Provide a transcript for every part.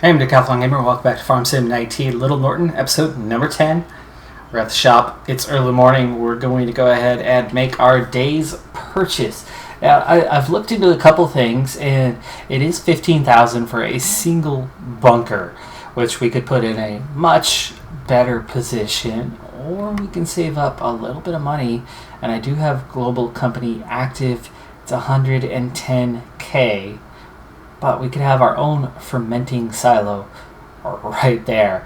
Hey, I'm Decathlon Gamer. Welcome back to Farm Sim 19 Little Norton, episode number 10. We're at the shop. It's early morning. We're going to go ahead and make our day's purchase. Now, I've looked into a couple things, and it is $15,000 for a single bunker, which we could put in a much better position, or we can save up a little bit of money. And I do have Global Company active. It's $110K. But we could have our own fermenting silo right there,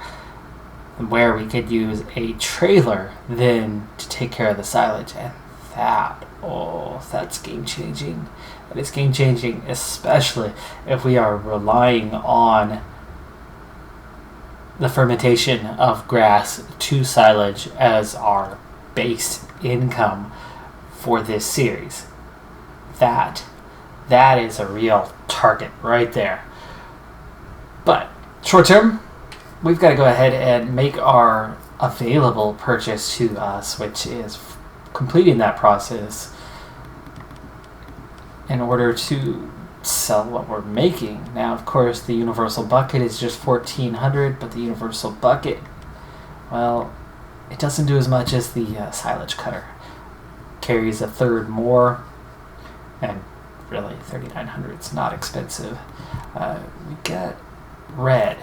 where we could use a trailer then to take care of the silage. And that's game changing. That is game changing, especially if we are relying on the fermentation of grass to silage as our base income for this series. That is a real target right there. But short term, we've got to go ahead and make our available purchase to us, which is completing that process in order to sell what we're making. Now, of course, the universal bucket is just $1,400, but the universal bucket, well, it doesn't do as much as the silage cutter. Carries a third more, and really, $3,900. It's not expensive. We got red.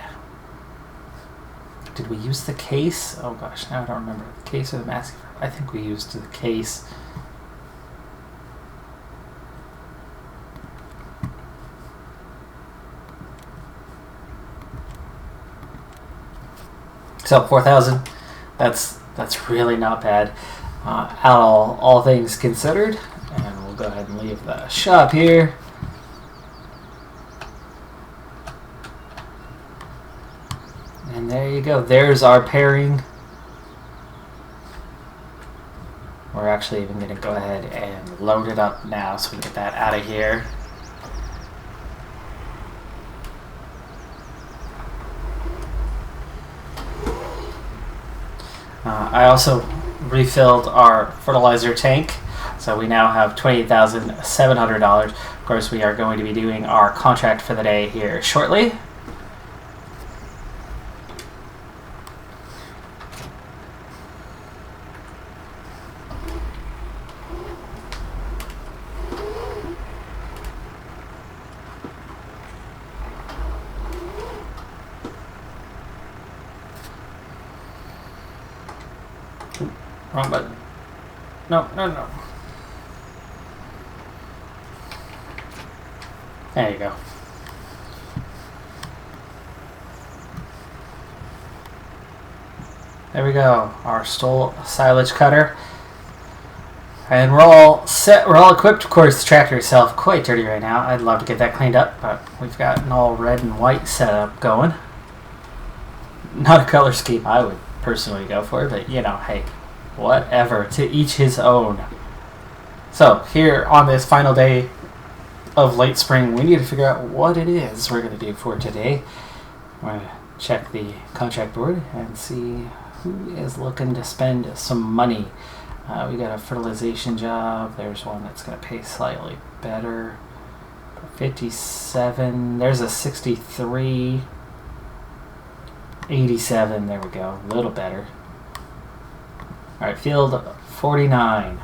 Did we use the case? Oh gosh, now I don't remember. The case or the mask? I think we used the case. So 4,000. That's really not bad. All things considered. And we'll go ahead and leave the shop here. And there you go. There's our pairing. We're actually even going to go ahead and load it up now so we can get that out of here. I also refilled our fertilizer tank. So we now have $28,700. Of course, we are going to be doing our contract for the day here shortly. Ooh, wrong button. No. There you go. There we go. Our stole silage cutter. And we're all set. We're all equipped. Of course, the tractor itself quite dirty right now. I'd love to get that cleaned up, but we've got an all red and white setup going. Not a color scheme I would personally go for, but you know, hey, whatever. To each his own. So, here on this final day of late spring, we need to figure out what it is we're going to do for today. We're going to check the contract board and see who is looking to spend some money. We got a fertilization job. There's one that's going to pay slightly better. 57. There's a 63. 87. There we go. A little better. Alright, field 49.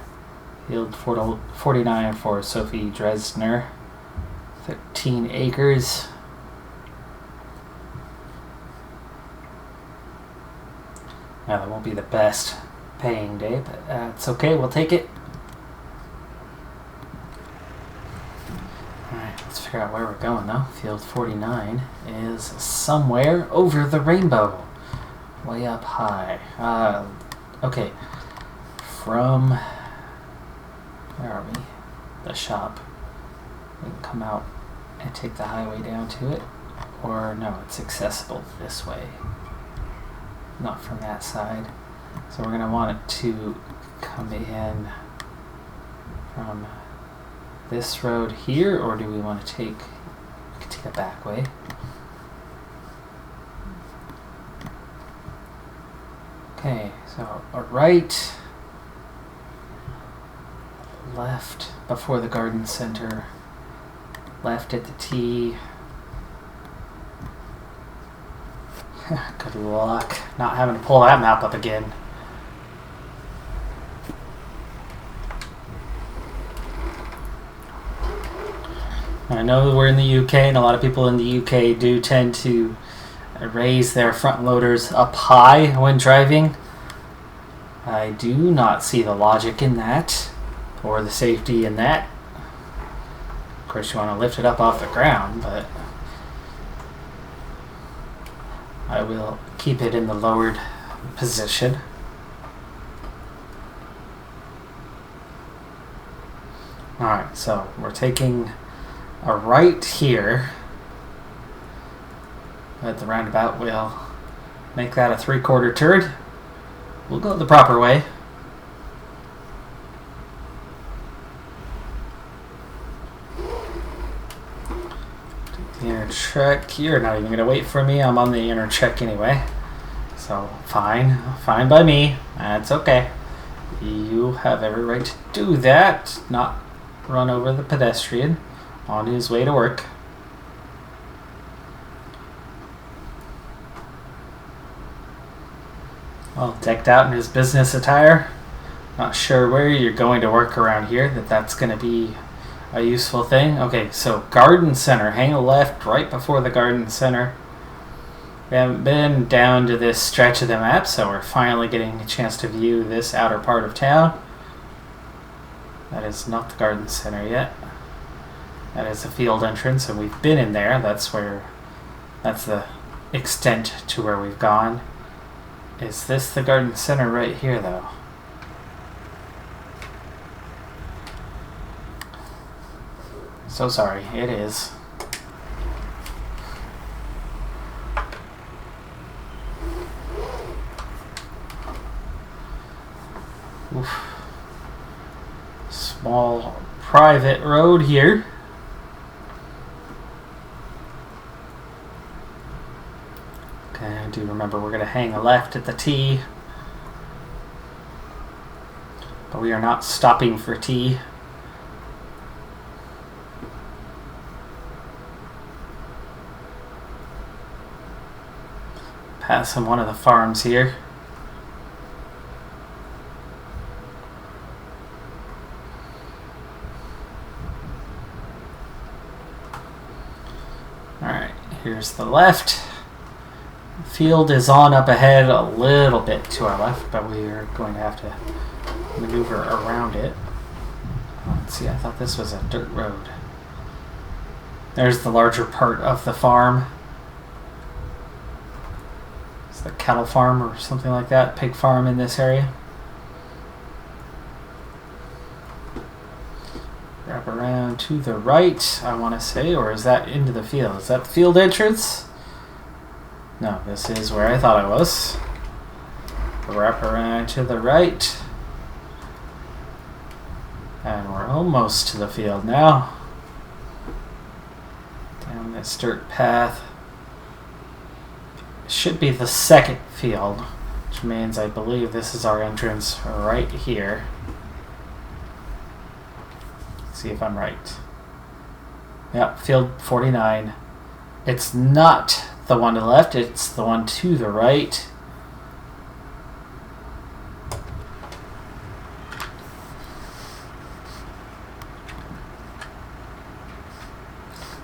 Field 49 for Sophie Dresdner. 13 acres. Now, that won't be the best paying day, but it's okay. We'll take it. Alright, let's figure out where we're going, though. Field 49 is somewhere over the rainbow. Way up high. Okay. From... where are we? The shop. We can come out and take the highway down to it. Or no, it's accessible this way. Not from that side. So we're going to want it to come in from this road here, or do we want to take... we can take a back way. Okay, so a right, left before the garden center, left at the T, Good luck not having to pull that map up again. I know we're in the UK, and a lot of people in the UK do tend to raise their front loaders up high when driving. I do not see the logic in that, or the safety in that. Of course, you want to lift it up off the ground, but I will keep it in the lowered position. Alright, so we're taking a right here at the roundabout. We'll make that a 3/4 turn. We'll go the proper way. The inner check. You're not even going to wait for me. I'm on the inner check anyway. So, fine. Fine by me. That's okay. You have every right to do that. Not run over the pedestrian on his way to work. Well, decked out in his business attire. Not sure where you're going to work around here, that's going to be a useful thing. Okay, so garden center. Hang a left right before the garden center. We haven't been down to this stretch of the map, so we're finally getting a chance to view this outer part of town. That is not the garden center yet. That is a field entrance, and we've been in there. That's the extent to where we've gone. Is this the garden center right here, though? So sorry, it is. Oof. Small private road here. Okay, I do remember we're going to hang a left at the T. But we are not stopping for tea. Passing one of the farms here. Alright, here's the left. The field is on up ahead a little bit to our left, but we are going to have to maneuver around it. Let's see, I thought this was a dirt road. There's the larger part of the farm. It's the cattle farm or something like that, pig farm in this area. Wrap around to the right, I want to say, or is that into the field? Is that the field entrance? No, this is where I thought I was. Wrap around to the right. And we're almost to the field now. Down this dirt path. Should be the second field, which means I believe this is our entrance right here. Let's see if I'm right. Yep, field 49. It's not the one to the left, it's the one to the right.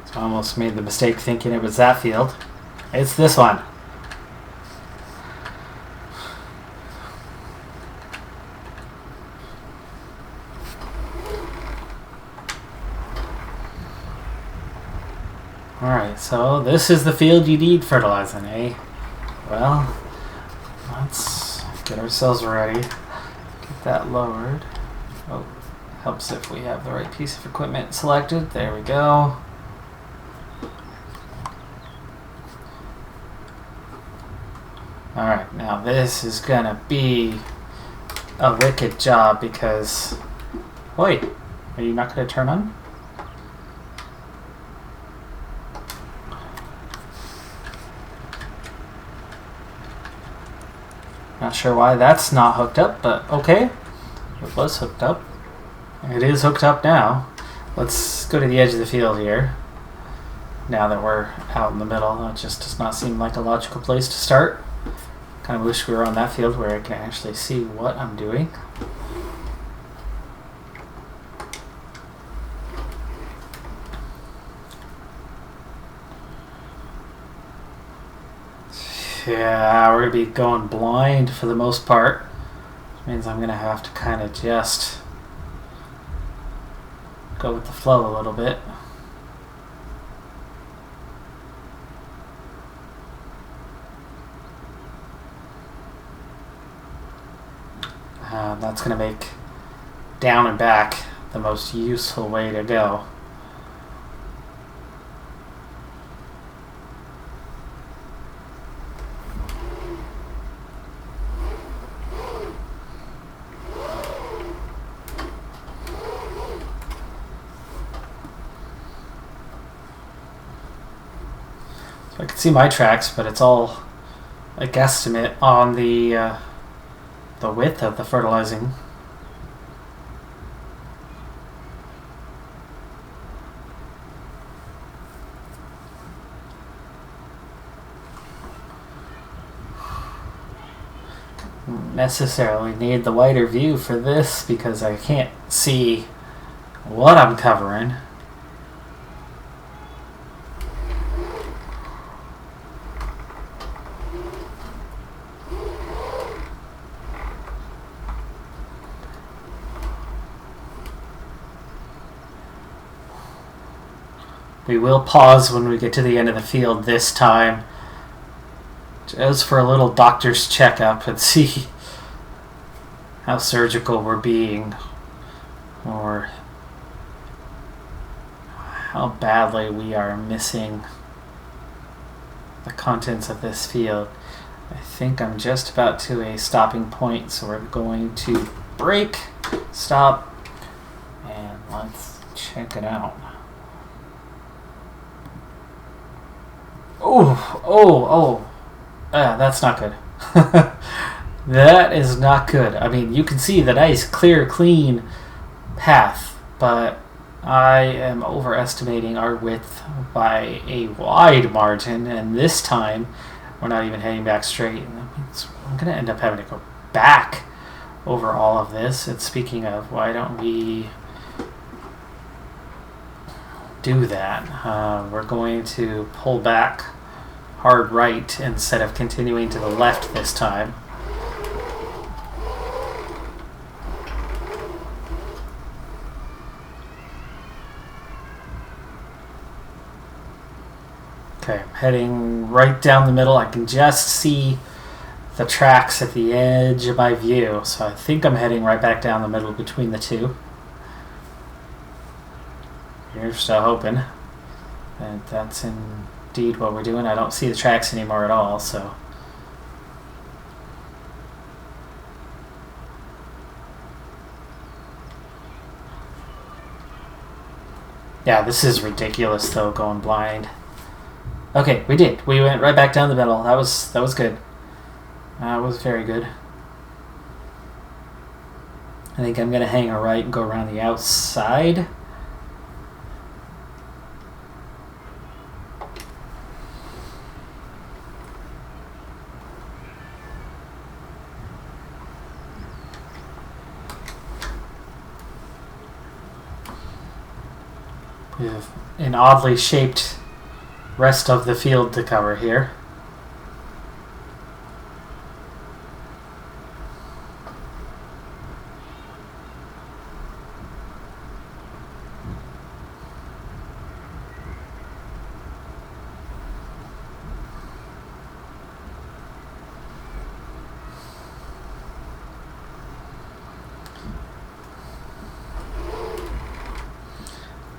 So I almost made the mistake thinking it was that field. It's this one. Alright, so this is the field you need fertilizing, eh? Well, let's get ourselves ready. Get that lowered. Oh, helps if we have the right piece of equipment selected. There we go. Alright, now this is gonna be a wicked job because... Wait, are you not gonna turn on? Not sure why that's not hooked up, but okay. It was hooked up. It is hooked up now. Let's go to the edge of the field here. now that we're out in the middle. It just does not seem like a logical place to start. Kind of wish we were on that field where I can actually see what I'm doing. Yeah, we're going to be going blind for the most part. Which means I'm going to have to kind of just go with the flow a little bit. That's going to make down and back the most useful way to go. So I can see my tracks, but it's all a guesstimate on the width of the fertilizing. Necessarily need the wider view for this because I can't see what I'm covering. We will pause when we get to the end of the field this time, just for a little doctor's checkup and see how surgical we're being, or how badly we are missing the contents of this field. I think I'm just about to a stopping point, so we're going to break, stop, and let's check it out. That's not good. That is not good. I mean, you can see the nice, clear, clean path, but I am overestimating our width by a wide margin, and this time we're not even heading back straight. That means I'm going to end up having to go back over all of this. And speaking of, why don't we do that? We're going to pull back hard right instead of continuing to the left this time. Okay, I'm heading right down the middle. I can just see the tracks at the edge of my view, so I think I'm heading right back down the middle between the two. Here's still hoping that that's indeed what we're doing. I don't see the tracks anymore at all, so. Yeah, this is ridiculous though, going blind. Okay, we did. We went right back down the middle. That was good. That was very good. I think I'm gonna hang a right and go around the outside. We have an oddly shaped rest of the field to cover here.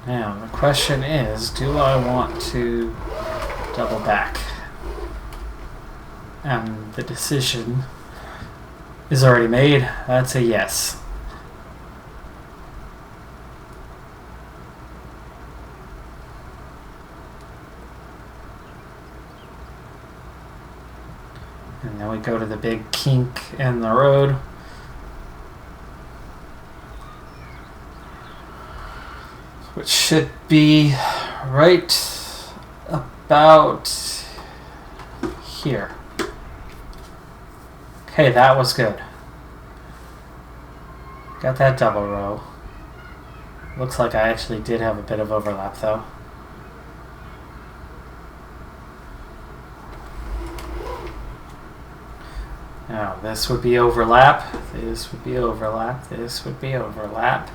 Now, the question is, do I want to double back? And the decision is already made. That's a yes. And then we go to the big kink in the road. Which should be right about here. Okay, that was good. Got that double row. Looks like I actually did have a bit of overlap though. Now this would be overlap, this would be overlap, this would be overlap.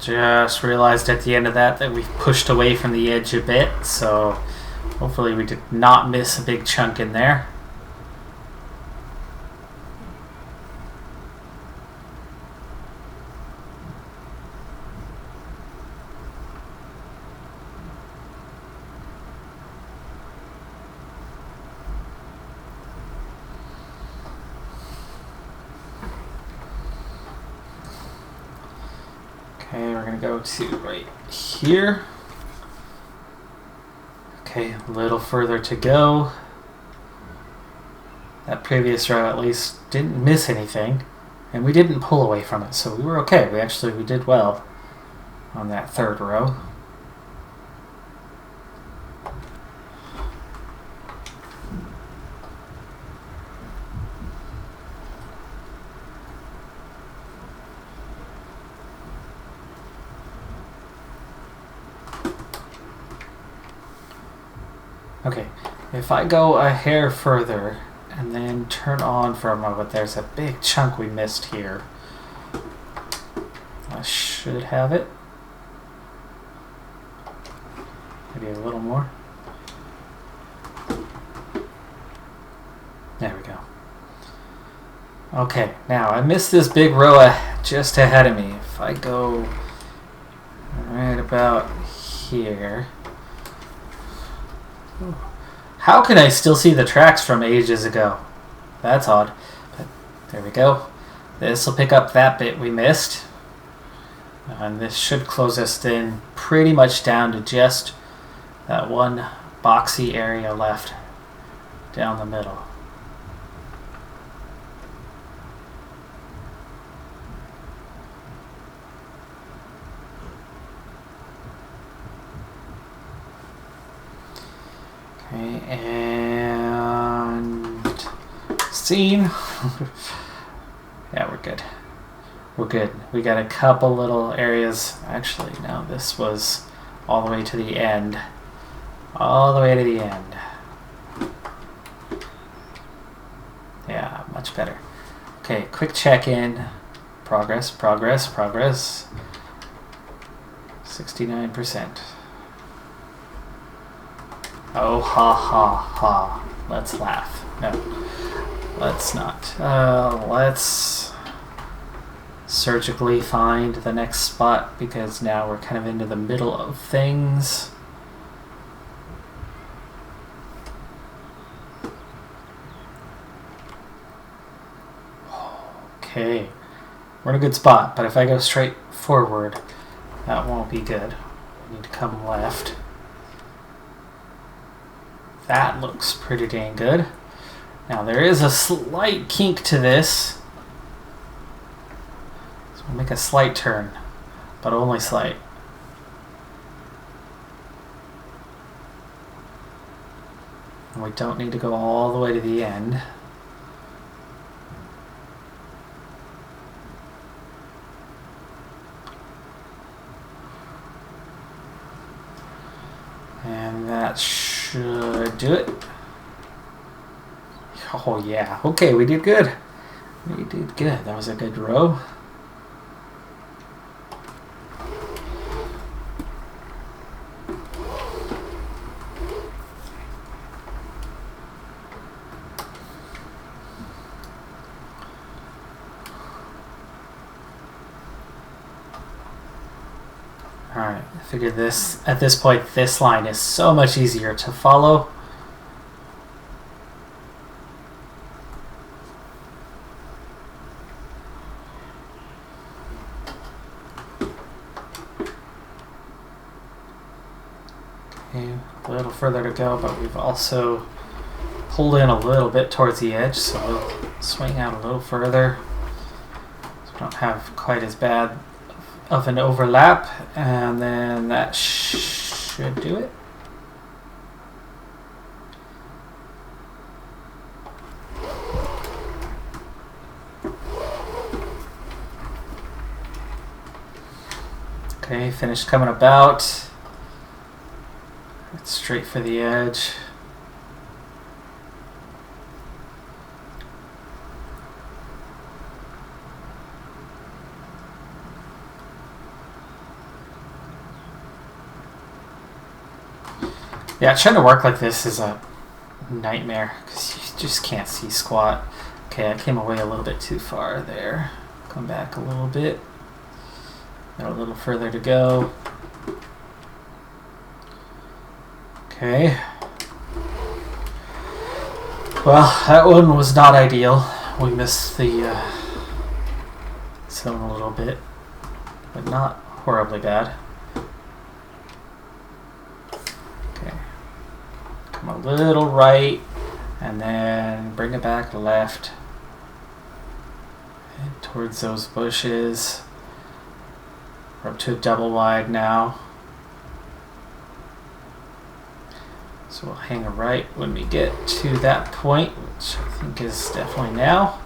Just realized at the end of that we've pushed away from the edge a bit, so hopefully we did not miss a big chunk in there. Okay, we're going to go to right here. Okay, a little further to go. That previous row at least didn't miss anything, and we didn't pull away from it, so we were okay. We did well on that third row. Okay, if I go a hair further and then turn on for a moment, there's a big chunk we missed here. I should have it. Maybe a little more. There we go. Okay, now I missed this big row just ahead of me. If I go right about here. How can I still see the tracks from ages ago? That's odd. But there we go. This will pick up that bit we missed. And this should close us in pretty much down to just that one boxy area left down the middle. Okay, and scene. Yeah, we're good. We're good. We got a couple little areas. Actually, no, this was all the way to the end. All the way to the end. Yeah, much better. Okay, quick check-in. Progress, progress, progress. 69%. Oh, ha, ha, ha. Let's laugh. No, let's not. Let's surgically find the next spot because now we're kind of into the middle of things. Okay, we're in a good spot, but if I go straight forward, that won't be good. I need to come left. That looks pretty dang good. Now there is a slight kink to this. So we'll make a slight turn, but only slight. And we don't need to go all the way to the end. And that should do it. Oh yeah, okay, we did good. We did good. That was a good row. Alright, I figured this, at this point, this line is so much easier to follow. Okay, a little further to go, but we've also pulled in a little bit towards the edge, so we'll swing out a little further. So we don't have quite as bad of an overlap, and then that should do it. Okay, finished coming about. It's straight for the edge. Yeah, trying to work like this is a nightmare because you just can't see squat. Okay, I came away a little bit too far there. Come back a little bit. Got a little further to go. Okay. Well, that one was not ideal. We missed the zone a little bit, but not horribly bad. Come a little right, and then bring it back left and towards those bushes. We're up to a double wide now. So we'll hang a right when we get to that point, which I think is definitely now.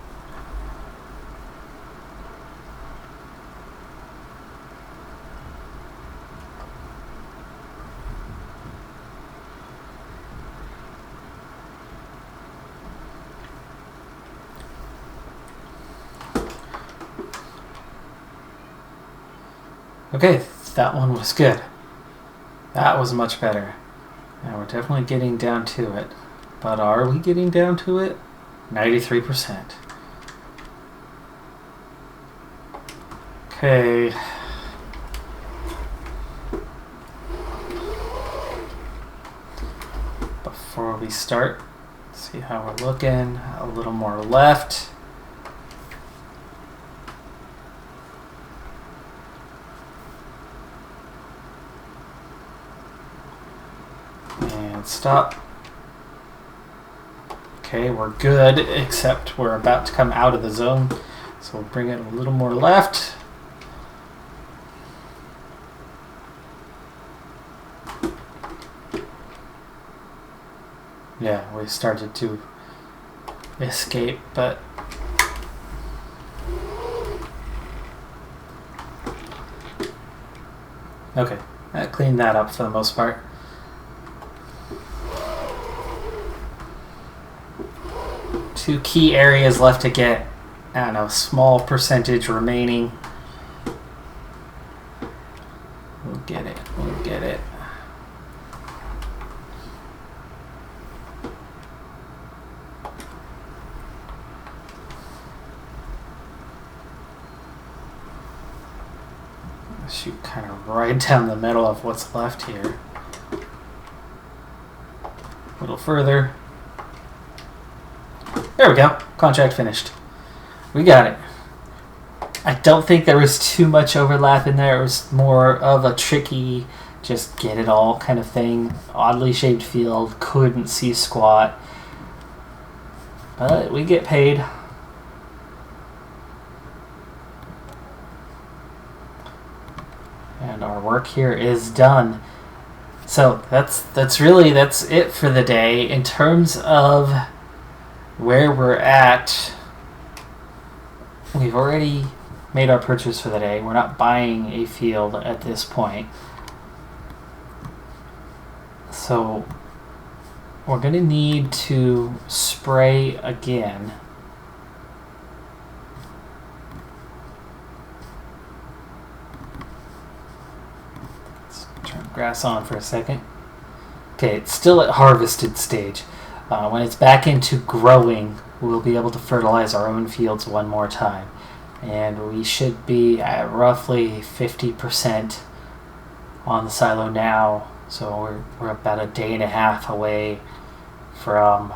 Okay, that one was good. That was much better. Now we're definitely getting down to it. But are we getting down to it? 93%. Okay. Before we start, see how we're looking. A little more left. Stop. Okay, we're good, except we're about to come out of the zone. So we'll bring it a little more left. Yeah, we started to escape, but okay, I cleaned that up for the most part. Two key areas left to get, I don't know, small percentage remaining. We'll get it, we'll get it. Shoot kind of right down the middle of what's left here. A little further. There we go. Contract finished. We got it. I don't think there was too much overlap in there. It was more of a tricky, just get it all kind of thing. Oddly shaped field. Couldn't see squat. But we get paid. And our work here is done. So that's it for the day. In terms of where we're at, we've already made our purchase for the day. We're not buying a field at this point. So we're going to need to spray again. Let's turn grass on for a second. Okay, it's still at harvested stage. When it's back into growing, we'll be able to fertilize our own fields one more time. And we should be at roughly 50% on the silo now, so we're about a day and a half away from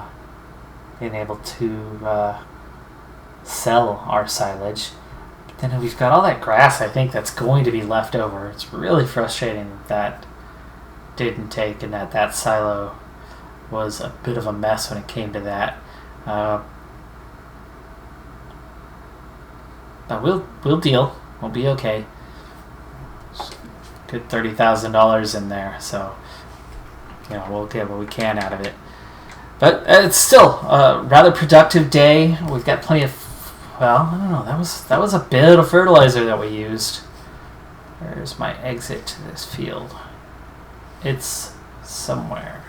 being able to sell our silage. But then we've got all that grass, I think, that's going to be left over. It's really frustrating that didn't take, and that silo was a bit of a mess when it came to that. But we'll deal. We'll be okay. Good $30,000 in there, so we'll get what we can out of it. But it's still a rather productive day. We've got plenty of. Well, I don't know. That was a bit of fertilizer that we used. There's my exit to this field. It's somewhere.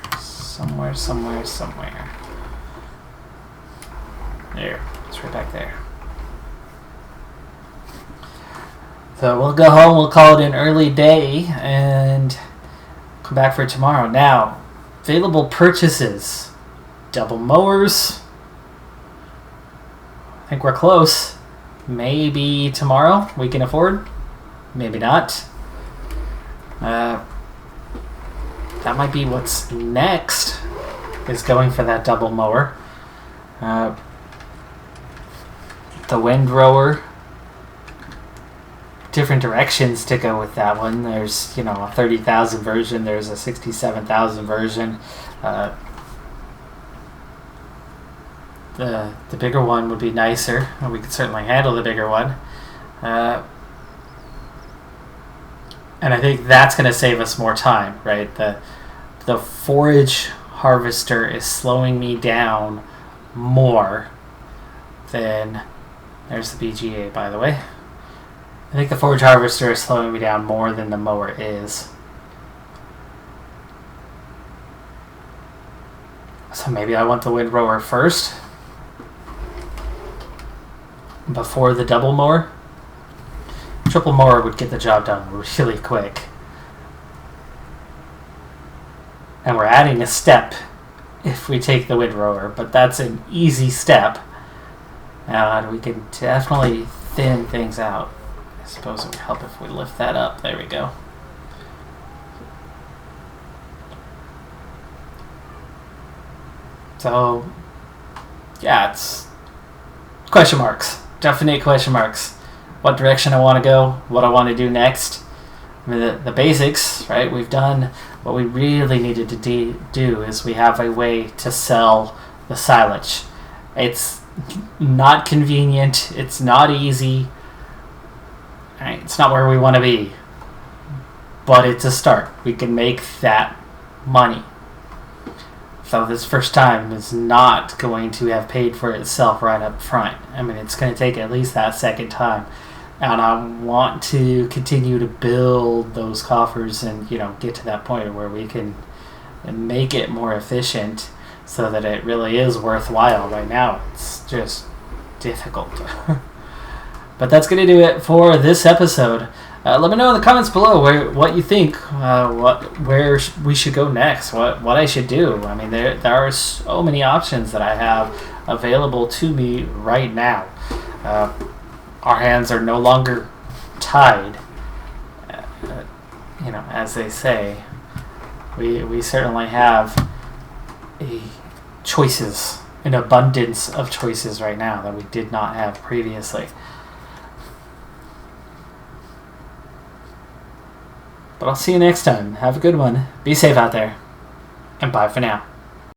There. It's right back there. So we'll go home, we'll call it an early day, and come back for tomorrow. Now, available purchases. Double mowers. I think we're close. Maybe tomorrow we can afford. Maybe not. That might be what's next, is going for that double mower. The windrower. Different directions to go with that one. There's a 30,000 version. There's a 67,000 version. The bigger one would be nicer. We could certainly handle the bigger one. And I think that's going to save us more time, right? The forage harvester is slowing me down more than. There's the BGA, by the way. I think the forage harvester is slowing me down more than the mower is. So maybe I want the windrower first before the double mower. Triple mower would get the job done really quick. And we're adding a step if we take the windrower, but that's an easy step. And we can definitely thin things out. I suppose it would help if we lift that up. There we go. So, yeah, it's question marks. Definite question marks. What direction I want to go, what I want to do next. I mean, the basics, right? We've done what we really needed to do is we have a way to sell the silage. It's not convenient. It's not easy. Right, it's not where we want to be, but it's a start. We can make that money. So this first time is not going to have paid for itself right up front. I mean, it's going to take at least that second time. And I want to continue to build those coffers and, get to that point where we can make it more efficient so that it really is worthwhile. Right now, it's just difficult. But that's going to do it for this episode. Let me know in the comments below what you think, where we should go next, what I should do. I mean, there are so many options that I have available to me right now. Our hands are no longer tied, as they say. We certainly have choices, an abundance of choices right now that we did not have previously. But I'll see you next time. Have a good one. Be safe out there. And bye for now.